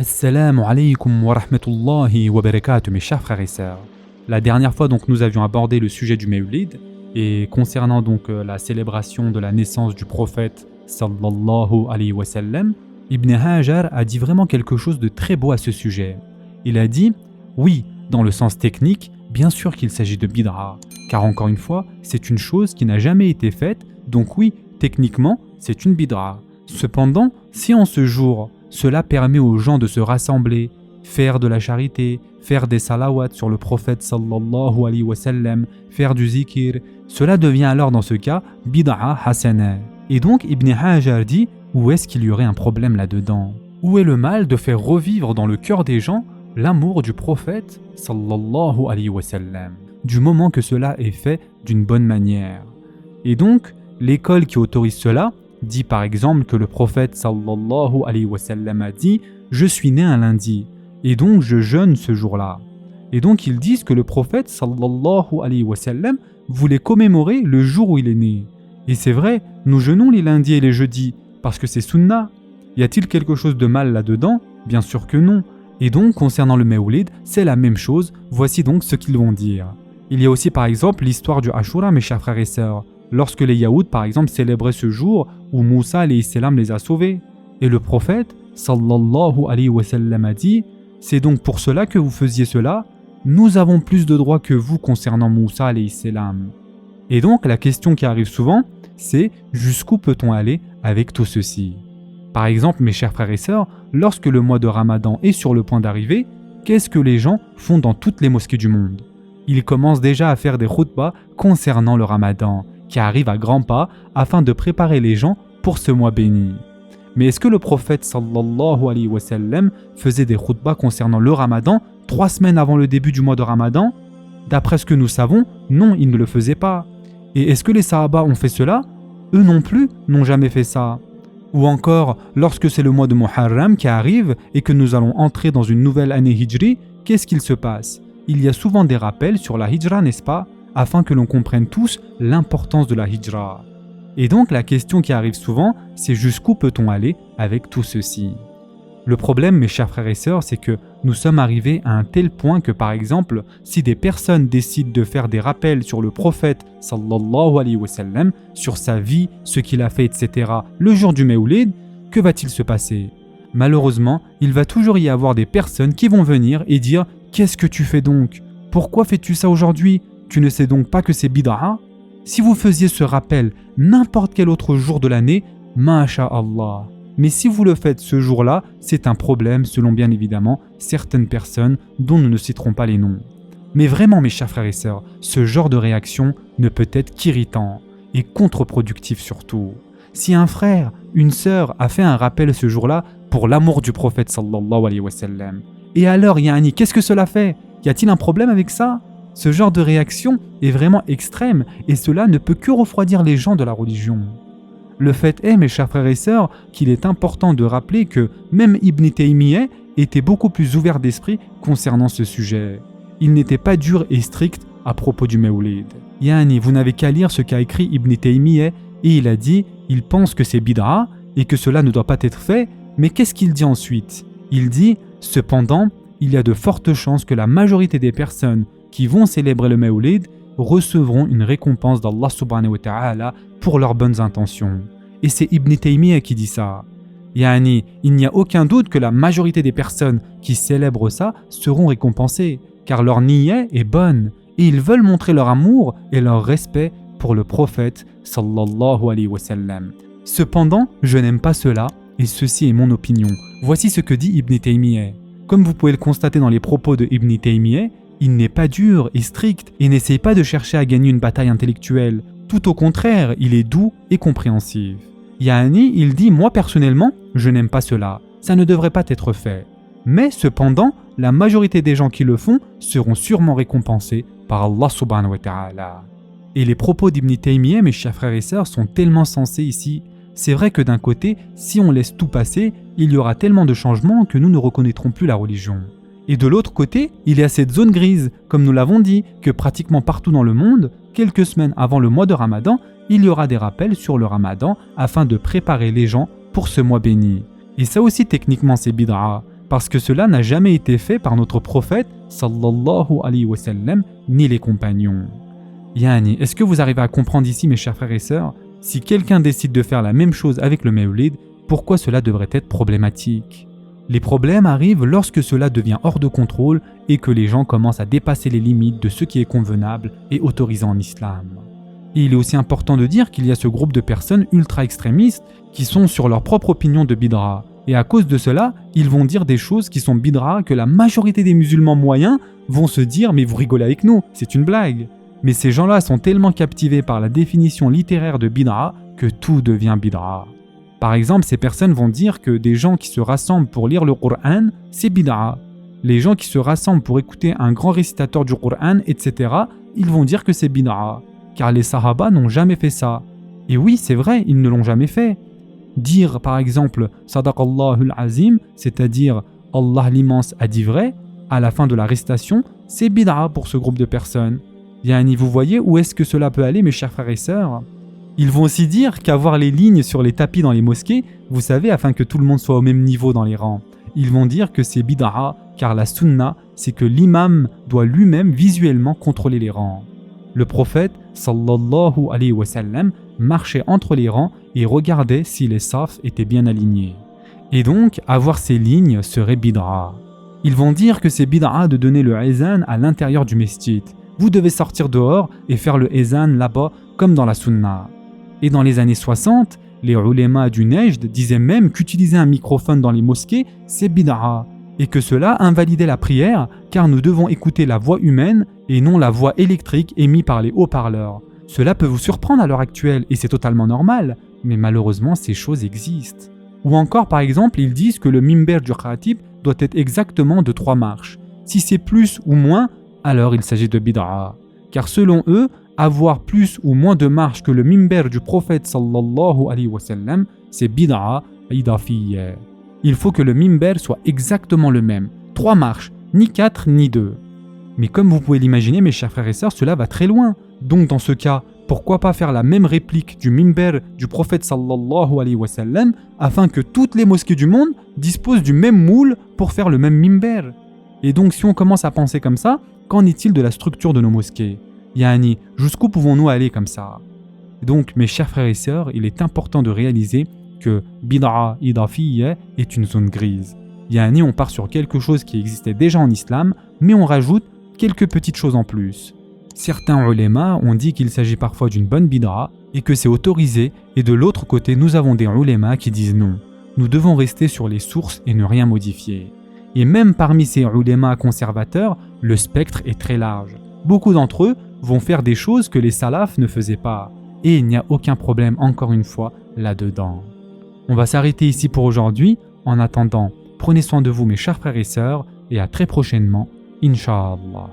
Assalamu alaikum wa rahmatullahi wa barakatuh mes chers frères et sœurs. La dernière fois donc nous avions abordé le sujet du Mawlid et concernant donc la célébration de la naissance du prophète sallallahu alayhi wa sallam, Ibn Hajar a dit vraiment quelque chose de très beau à ce sujet. Il a dit oui, dans le sens technique, bien sûr qu'il s'agit de bid'a, car encore une fois, c'est une chose qui n'a jamais été faite, donc oui, techniquement, c'est une bid'a. Cependant, si en ce jour, cela permet aux gens de se rassembler, faire de la charité, faire des salawats sur le prophète sallallahu alayhi wa sallam, faire du zikir, cela devient alors dans ce cas bid'a hasana. Et donc Ibn Hajar dit, où est-ce qu'il y aurait un problème là-dedans? Où est le mal de faire revivre dans le cœur des gens l'amour du prophète sallallahu alayhi wa sallam, du moment que cela est fait d'une bonne manière? Et donc, l'école qui autorise cela dit par exemple que le prophète sallallahu alayhi wa sallam a dit « Je suis né un lundi, et donc je jeûne ce jour-là ». Et donc ils disent que le prophète sallallahu alayhi wa sallam voulait commémorer le jour où il est né. Et c'est vrai, nous jeûnons les lundis et les jeudis, parce que c'est sunnah. Y a-t-il quelque chose de mal là-dedans? Bien sûr que non. Et donc concernant le Mawlid, c'est la même chose, voici donc ce qu'ils vont dire. Il y a aussi par exemple l'histoire du Ashura, mes chers frères et sœurs, lorsque les Yaouds par exemple célébraient ce jour où Moussa alayhi salam les a sauvés. Et le prophète sallallahu alayhi wa sallam a dit « C'est donc pour cela que vous faisiez cela, nous avons plus de droits que vous concernant Moussa alayhi salam. » Et donc la question qui arrive souvent, c'est jusqu'où peut-on aller avec tout ceci? Par exemple, mes chers frères et sœurs, lorsque le mois de Ramadan est sur le point d'arriver, qu'est-ce que les gens font dans toutes les mosquées du monde? Ils commencent déjà à faire des khutbahs concernant le Ramadan, qui arrive à grands pas afin de préparer les gens pour ce mois béni. Mais est-ce que le prophète sallallahu alayhi wa sallam faisait des khutbahs concernant le Ramadan 3 semaines avant le début du mois de Ramadan? D'après ce que nous savons, non, il ne le faisait pas. Et est-ce que les Sahaba ont fait cela? Eux non plus n'ont jamais fait ça. Ou encore, lorsque c'est le mois de Muharram qui arrive et que nous allons entrer dans une nouvelle année hijri, qu'est-ce qu'il se passe? Il y a souvent des rappels sur la hijra, n'est-ce pas? Afin que l'on comprenne tous l'importance de la hijra. Et donc la question qui arrive souvent, c'est jusqu'où peut-on aller avec tout ceci? Le problème, mes chers frères et sœurs, c'est que nous sommes arrivés à un tel point que par exemple, si des personnes décident de faire des rappels sur le prophète sallallahu alayhi wa sallam, sur sa vie, ce qu'il a fait, etc., le jour du Mawlid, que va-t-il se passer? Malheureusement, il va toujours y avoir des personnes qui vont venir et dire « Qu'est-ce que tu fais donc? Pourquoi fais-tu ça aujourd'hui? Tu ne sais donc pas que c'est bid'a? Si vous faisiez ce rappel n'importe quel autre jour de l'année, masha'Allah. Mais si vous le faites ce jour-là, c'est un problème selon bien évidemment certaines personnes dont nous ne citerons pas les noms. Mais vraiment mes chers frères et sœurs, ce genre de réaction ne peut être qu'irritant et contre-productif surtout. Si un frère, une sœur a fait un rappel ce jour-là pour l'amour du prophète sallallahu alayhi wa sallam, et alors Ya'ni, qu'est-ce que cela fait? Y a-t-il un problème avec ça? Ce genre de réaction est vraiment extrême et cela ne peut que refroidir les gens de la religion. Le fait est, mes chers frères et sœurs, qu'il est important de rappeler que même Ibn Taymiyyah était beaucoup plus ouvert d'esprit concernant ce sujet. Il n'était pas dur et strict à propos du Mawlid. Yani, vous n'avez qu'à lire ce qu'a écrit Ibn Taymiyyah et il a dit « Il pense que c'est bid'a et que cela ne doit pas être fait », mais qu'est-ce qu'il dit ensuite? Il dit « Cependant, il y a de fortes chances que la majorité des personnes qui vont célébrer le Mawlid recevront une récompense d'Allah subhanahu wa ta'ala pour leurs bonnes intentions. » Et c'est Ibn Taymiyyah qui dit ça. Yani, il n'y a aucun doute que la majorité des personnes qui célèbrent ça seront récompensées, car leur niyyah est bonne, et ils veulent montrer leur amour et leur respect pour le prophète sallallahu alayhi wa sallam. Cependant, je n'aime pas cela, et ceci est mon opinion. Voici ce que dit Ibn Taymiyyah. Comme vous pouvez le constater dans les propos de Ibn Taymiyyah, il n'est pas dur et strict et n'essaye pas de chercher à gagner une bataille intellectuelle. Tout au contraire, il est doux et compréhensif. Yani, il dit « Moi personnellement, je n'aime pas cela. Ça ne devrait pas être fait. Mais cependant, la majorité des gens qui le font seront sûrement récompensés par Allah subhanahu wa ta'ala. » Et les propos d'Ibn Taymiyyah, mes chers frères et sœurs, sont tellement sensés ici. C'est vrai que d'un côté, si on laisse tout passer, il y aura tellement de changements que nous ne reconnaîtrons plus la religion. Et de l'autre côté, il y a cette zone grise, comme nous l'avons dit, que pratiquement partout dans le monde, quelques semaines avant le mois de Ramadan, il y aura des rappels sur le Ramadan afin de préparer les gens pour ce mois béni. Et ça aussi techniquement c'est bid'a, parce que cela n'a jamais été fait par notre prophète sallallahu alayhi wa sallam ni les compagnons. Yani, est-ce que vous arrivez à comprendre ici, mes chers frères et sœurs, si quelqu'un décide de faire la même chose avec le Mawlid, pourquoi cela devrait être problématique? Les problèmes arrivent lorsque cela devient hors de contrôle et que les gens commencent à dépasser les limites de ce qui est convenable et autorisé en islam. Et il est aussi important de dire qu'il y a ce groupe de personnes ultra-extrémistes qui sont sur leur propre opinion de bid'a. Et à cause de cela, ils vont dire des choses qui sont bid'a que la majorité des musulmans moyens vont se dire « mais vous rigolez avec nous, c'est une blague ». Mais ces gens-là sont tellement captivés par la définition littéraire de bid'a que tout devient bid'a. Par exemple, ces personnes vont dire que des gens qui se rassemblent pour lire le Coran, c'est bid'a. Les gens qui se rassemblent pour écouter un grand récitateur du Coran, etc., ils vont dire que c'est bid'a, car les Sahaba n'ont jamais fait ça. Et oui, c'est vrai, ils ne l'ont jamais fait. Dire par exemple « Sadaqallahul Azim », c'est-à-dire « Allah l'immense a dit vrai », à la fin de la récitation, c'est bid'a pour ce groupe de personnes. Yani, vous voyez où est-ce que cela peut aller, mes chers frères et sœurs? Ils vont aussi dire qu'avoir les lignes sur les tapis dans les mosquées, vous savez, afin que tout le monde soit au même niveau dans les rangs. Ils vont dire que c'est bid'a, car la sunna, c'est que l'imam doit lui-même visuellement contrôler les rangs. Le prophète, sallallahu alayhi wa sallam, marchait entre les rangs et regardait si les safs étaient bien alignés. Et donc, avoir ces lignes serait bid'a. Ils vont dire que c'est bid'a de donner le ezan à l'intérieur du mesjid. Vous devez sortir dehors et faire le ezan là-bas comme dans la sunna. Et dans les années 60, les ulémas du Nejd disaient même qu'utiliser un microphone dans les mosquées, c'est bid'a, et que cela invalidait la prière car nous devons écouter la voix humaine et non la voix électrique émise par les haut-parleurs. Cela peut vous surprendre à l'heure actuelle et c'est totalement normal, mais malheureusement ces choses existent. Ou encore par exemple, ils disent que le mimber du khatib doit être exactement de 3 marches. Si c'est plus ou moins, alors il s'agit de bid'a. Car selon eux, avoir plus ou moins de marches que le mimber du prophète sallallahu alayhi wa sallam, c'est bid'a idafiyya. Il faut que le mimber soit exactement le même. 3 marches, ni 4 ni 2. Mais comme vous pouvez l'imaginer, mes chers frères et sœurs, cela va très loin. Donc dans ce cas, pourquoi pas faire la même réplique du mimber du prophète sallallahu alayhi wa sallam afin que toutes les mosquées du monde disposent du même moule pour faire le même mimber? Et donc si on commence à penser comme ça, qu'en est-il de la structure de nos mosquées? Yani, jusqu'où pouvons-nous aller comme ça? Donc, mes chers frères et sœurs, il est important de réaliser que bid'a idafiyya est une zone grise. Yani, on part sur quelque chose qui existait déjà en islam, mais on rajoute quelques petites choses en plus. Certains ulémas ont dit qu'il s'agit parfois d'une bonne bid'a et que c'est autorisé, et de l'autre côté, nous avons des ulémas qui disent non. Nous devons rester sur les sources et ne rien modifier. Et même parmi ces ulémas conservateurs, le spectre est très large. Beaucoup d'entre eux vont faire des choses que les salafs ne faisaient pas. Et il n'y a aucun problème, encore une fois, là-dedans. On va s'arrêter ici pour aujourd'hui. En attendant, prenez soin de vous mes chers frères et sœurs, et à très prochainement, Inch'Allah.